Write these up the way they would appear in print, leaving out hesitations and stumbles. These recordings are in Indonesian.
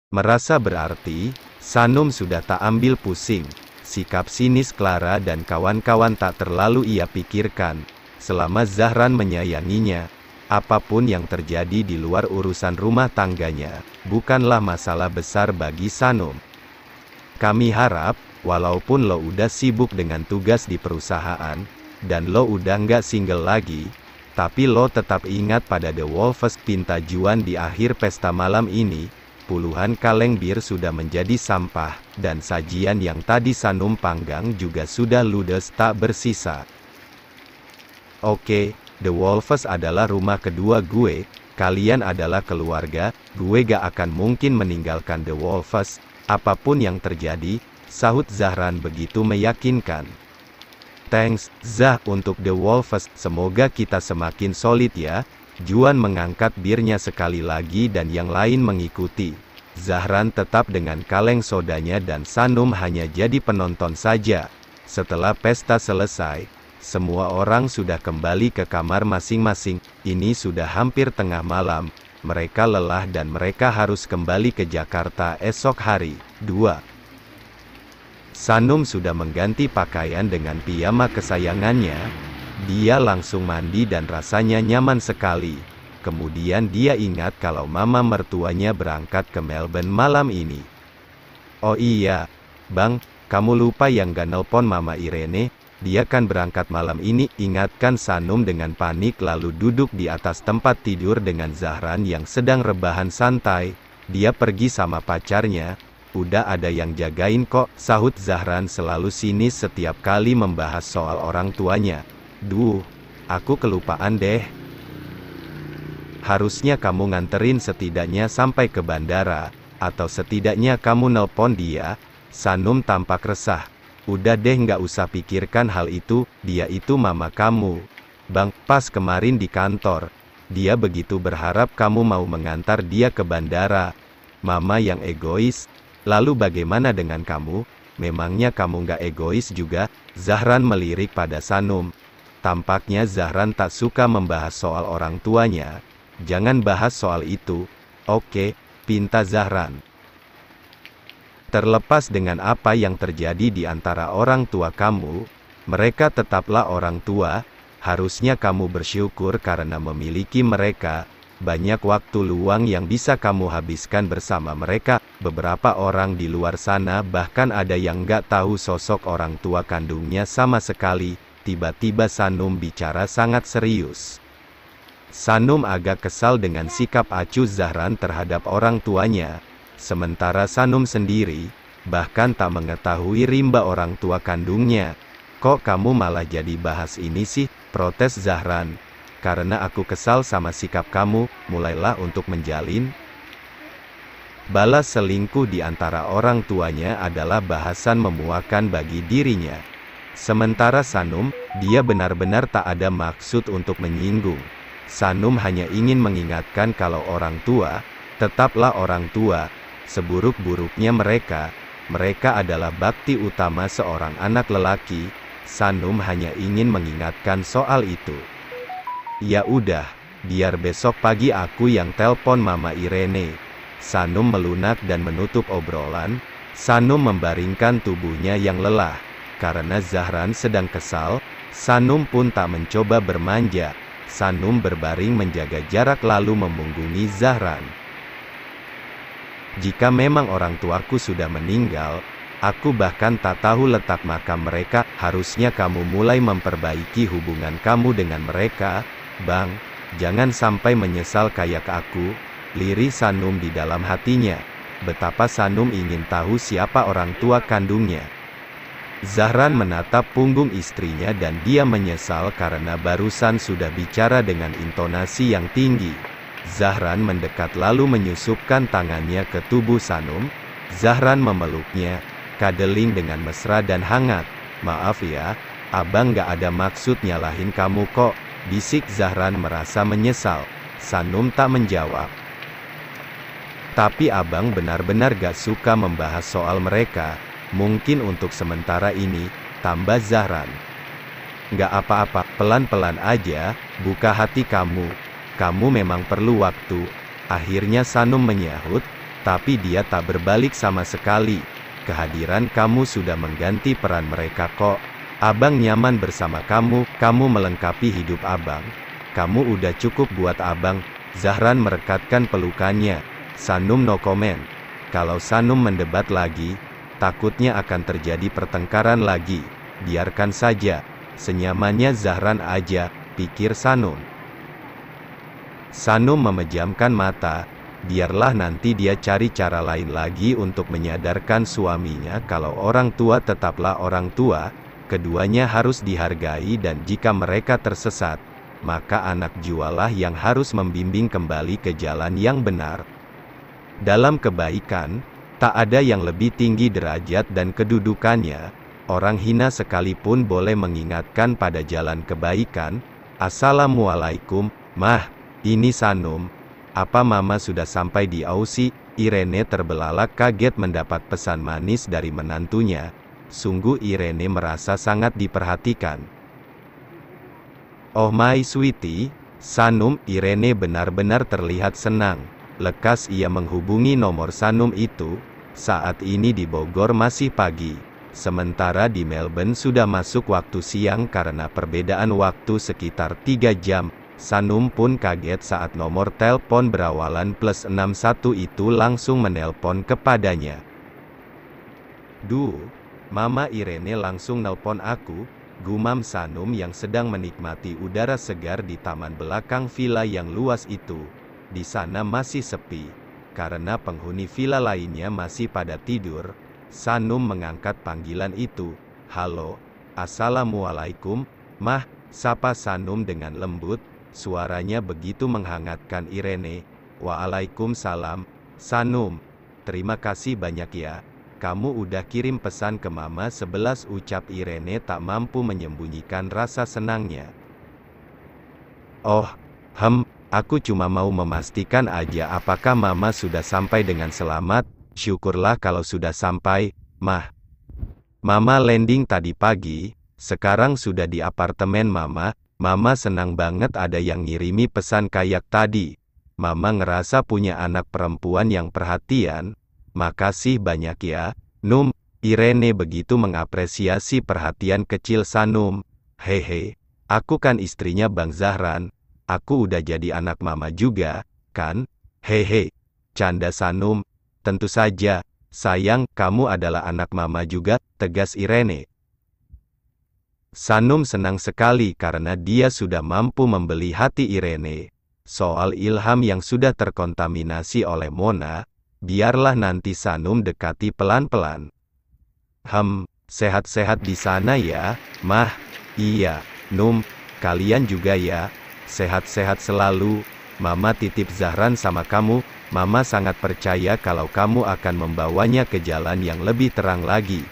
Merasa berarti, Sanum sudah tak ambil pusing. Sikap sinis Clara dan kawan-kawan tak terlalu ia pikirkan. Selama Zahran menyayanginya, apapun yang terjadi di luar urusan rumah tangganya, bukanlah masalah besar bagi Sanum. Kami harap, walaupun lo udah sibuk dengan tugas di perusahaan, dan lo udah nggak single lagi, tapi lo tetap ingat pada The Wolves Pintajuan di akhir pesta malam ini. Puluhan kaleng bir sudah menjadi sampah, dan sajian yang tadi Sanum panggang juga sudah ludes tak bersisa. Oke, The Wolves adalah rumah kedua gue, kalian adalah keluarga, gue gak akan mungkin meninggalkan The Wolves, apapun yang terjadi, sahut Zahran begitu meyakinkan. Thanks, Zah, untuk The Wolves, semoga kita semakin solid ya. Juan mengangkat birnya sekali lagi dan yang lain mengikuti. Zahran tetap dengan kaleng sodanya dan Sanum hanya jadi penonton saja. Setelah pesta selesai, semua orang sudah kembali ke kamar masing-masing. Ini sudah hampir tengah malam. Mereka lelah dan mereka harus kembali ke Jakarta esok hari. 2. Sanum sudah mengganti pakaian dengan piyama kesayangannya. Dia langsung mandi dan rasanya nyaman sekali. Kemudian dia ingat kalau mama mertuanya berangkat ke Melbourne malam ini. Oh iya, Bang, kamu lupa yang gak nelpon Mama Irene, dia kan berangkat malam ini, ingatkan Sanum dengan panik lalu duduk di atas tempat tidur dengan Zahran yang sedang rebahan santai. Dia pergi sama pacarnya, udah ada yang jagain kok, sahut Zahran selalu sinis setiap kali membahas soal orang tuanya. Duh, aku kelupaan deh. Harusnya kamu nganterin setidaknya sampai ke bandara, atau setidaknya kamu nelpon dia. Sanum tampak resah. Udah deh nggak usah pikirkan hal itu, dia itu mama kamu. Bang, pas kemarin di kantor, dia begitu berharap kamu mau mengantar dia ke bandara. Mama yang egois. Lalu bagaimana dengan kamu? Memangnya kamu nggak egois juga? Zahran melirik pada Sanum. Tampaknya Zahran tak suka membahas soal orang tuanya. Jangan bahas soal itu. Oke, pinta Zahran. Terlepas dengan apa yang terjadi di antara orang tua kamu, mereka tetaplah orang tua. Harusnya kamu bersyukur karena memiliki mereka. Banyak waktu luang yang bisa kamu habiskan bersama mereka. Beberapa orang di luar sana bahkan ada yang nggak tahu sosok orang tua kandungnya sama sekali. Tiba-tiba Sanum bicara sangat serius. Sanum agak kesal dengan sikap acuh Zahran terhadap orang tuanya. Sementara Sanum sendiri, bahkan tak mengetahui rimba orang tua kandungnya. Kok kamu malah jadi bahas ini sih? Protes Zahran. Karena aku kesal sama sikap kamu, mulailah untuk menjalin. Balas selingkuh di antara orang tuanya adalah bahasan memuakan bagi dirinya. Sementara Sanum, dia benar-benar tak ada maksud untuk menyinggung. Sanum hanya ingin mengingatkan kalau orang tua, tetaplah orang tua. Seburuk-buruknya mereka, mereka adalah bakti utama seorang anak lelaki. Sanum hanya ingin mengingatkan soal itu. Ya udah, biar besok pagi aku yang telpon Mama Irene. Sanum melunak dan menutup obrolan. Sanum membaringkan tubuhnya yang lelah. Karena Zahran sedang kesal, Sanum pun tak mencoba bermanja. Sanum berbaring menjaga jarak lalu memunggungi Zahran. Jika memang orang tuaku sudah meninggal, aku bahkan tak tahu letak makam mereka. Harusnya kamu mulai memperbaiki hubungan kamu dengan mereka, Bang. Jangan sampai menyesal kayak aku. Lirih Sanum di dalam hatinya. Betapa Sanum ingin tahu siapa orang tua kandungnya. Zahran menatap punggung istrinya dan dia menyesal karena barusan sudah bicara dengan intonasi yang tinggi. Zahran mendekat lalu menyusupkan tangannya ke tubuh Sanum. Zahran memeluknya, cuddling dengan mesra dan hangat. Maaf ya, abang gak ada maksud nyalahin kamu kok, bisik Zahran merasa menyesal. Sanum tak menjawab. Tapi abang benar-benar gak suka membahas soal mereka. Mungkin untuk sementara ini, tambah Zahran. Gak apa-apa, pelan-pelan aja, buka hati kamu. Kamu memang perlu waktu. Akhirnya Sanum menyahut, tapi dia tak berbalik sama sekali. Kehadiran kamu sudah mengganti peran mereka kok. Abang nyaman bersama kamu, kamu melengkapi hidup abang. Kamu udah cukup buat abang. Zahran merekatkan pelukannya. Sanum no comment. Kalau Sanum mendebat lagi, takutnya akan terjadi pertengkaran lagi. Biarkan saja. Senyamannya Zahran aja, pikir Sanum. Sanum memejamkan mata. Biarlah nanti dia cari cara lain lagi untuk menyadarkan suaminya kalau orang tua tetaplah orang tua, keduanya harus dihargai dan jika mereka tersesat, maka anak jualah yang harus membimbing kembali ke jalan yang benar. Dalam kebaikan, tak ada yang lebih tinggi derajat dan kedudukannya, orang hina sekalipun boleh mengingatkan pada jalan kebaikan. Assalamualaikum, Mah, ini Sanum. Apa Mama sudah sampai di Aussie? Irene terbelalak kaget mendapat pesan manis dari menantunya. Sungguh Irene merasa sangat diperhatikan. Oh my sweetie, Sanum. Irene benar-benar terlihat senang. Lekas ia menghubungi nomor Sanum itu. Saat ini di Bogor masih pagi. Sementara di Melbourne sudah masuk waktu siang karena perbedaan waktu sekitar 3 jam. Sanum pun kaget saat nomor telepon berawalan +61 itu langsung menelpon kepadanya. Duh, Mama Irene langsung nelpon aku, gumam Sanum yang sedang menikmati udara segar di taman belakang villa yang luas itu. Di sana masih sepi, karena penghuni villa lainnya masih pada tidur. Sanum mengangkat panggilan itu. Halo, Assalamualaikum, Mah, sapa Sanum dengan lembut. Suaranya begitu menghangatkan Irene. Waalaikumsalam, Sanum. Terima kasih banyak ya. Kamu udah kirim pesan ke Mama 11, ucap Irene tak mampu menyembunyikan rasa senangnya. Oh, aku cuma mau memastikan aja apakah Mama sudah sampai dengan selamat. Syukurlah kalau sudah sampai, Mah. Mama landing tadi pagi, sekarang sudah di apartemen Mama. Mama senang banget ada yang ngirimi pesan kayak tadi. Mama ngerasa punya anak perempuan yang perhatian. Makasih banyak ya, Num. Irene begitu mengapresiasi perhatian kecil Sanum. Hehe, aku kan istrinya Bang Zahran. Aku udah jadi anak Mama juga, kan? Hehe, canda Sanum. Tentu saja, sayang, kamu adalah anak Mama juga, tegas Irene. Sanum senang sekali karena dia sudah mampu membeli hati Irene. Soal Ilham yang sudah terkontaminasi oleh Mona, biarlah nanti Sanum dekati pelan-pelan. Sehat-sehat di sana ya, Mah. Iya, Num, kalian juga ya. Sehat-sehat selalu. Mama titip Zahran sama kamu. Mama sangat percaya kalau kamu akan membawanya ke jalan yang lebih terang lagi.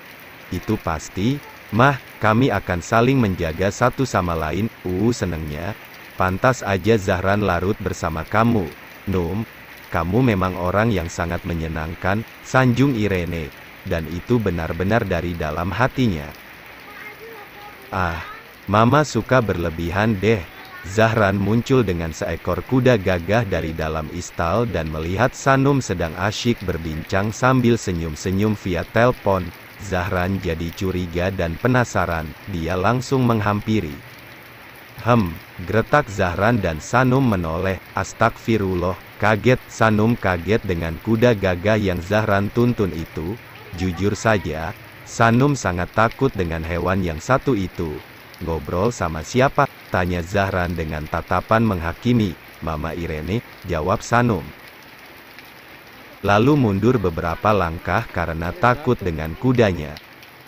Itu pasti. Mah, kami akan saling menjaga satu sama lain. Senengnya. Pantas aja Zahran larut bersama kamu. Num, kamu memang orang yang sangat menyenangkan, sanjung Irene. Dan itu benar-benar dari dalam hatinya. Ah, Mama suka berlebihan deh. Zahran muncul dengan seekor kuda gagah dari dalam istal dan melihat Sanum sedang asyik berbincang sambil senyum-senyum via telepon. Zahran jadi curiga dan penasaran, dia langsung menghampiri. Gretak Zahran dan Sanum menoleh. Astagfirullah, kaget. Sanum kaget dengan kuda gagah yang Zahran tuntun itu. Jujur saja, Sanum sangat takut dengan hewan yang satu itu. Ngobrol sama siapa? Tanya Zahran dengan tatapan menghakimi. Mama Irene, jawab Sanum. Lalu mundur beberapa langkah karena takut dengan kudanya.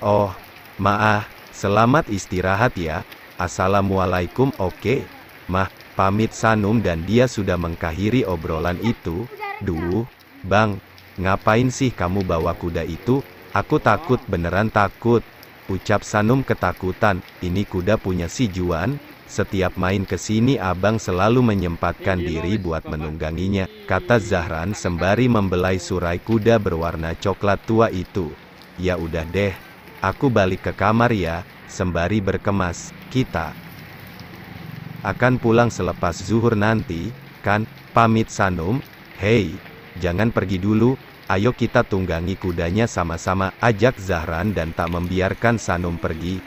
Oh, Maah, selamat istirahat ya. Assalamualaikum. Oke, Mah, pamit Sanum dan dia sudah mengakhiri obrolan itu. Duh, Bang, ngapain sih kamu bawa kuda itu? Aku takut, beneran takut. Ucap Sanum ketakutan. Ini kuda punya si Juan. Setiap main ke sini abang selalu menyempatkan diri buat menungganginya, kata Zahran sembari membelai surai kuda berwarna coklat tua itu. Ya udah deh, aku balik ke kamar ya, sembari berkemas. Kita akan pulang selepas zuhur nanti, kan? Pamit Sanum. Hei, jangan pergi dulu. Ayo kita tunggangi kudanya sama-sama, ajak Zahran dan tak membiarkan Sanum pergi.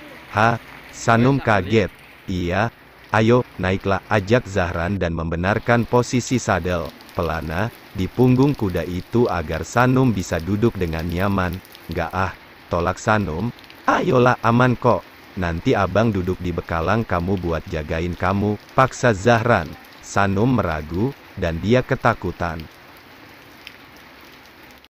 Sanum kaget. Iya, ayo, naiklah, ajak Zahran dan membenarkan posisi sadel, pelana, di punggung kuda itu agar Sanum bisa duduk dengan nyaman. Nggak tolak Sanum. Ayolah, aman kok. Nanti abang duduk di bekalang kamu buat jagain kamu, paksa Zahran. Sanum meragu, dan dia ketakutan.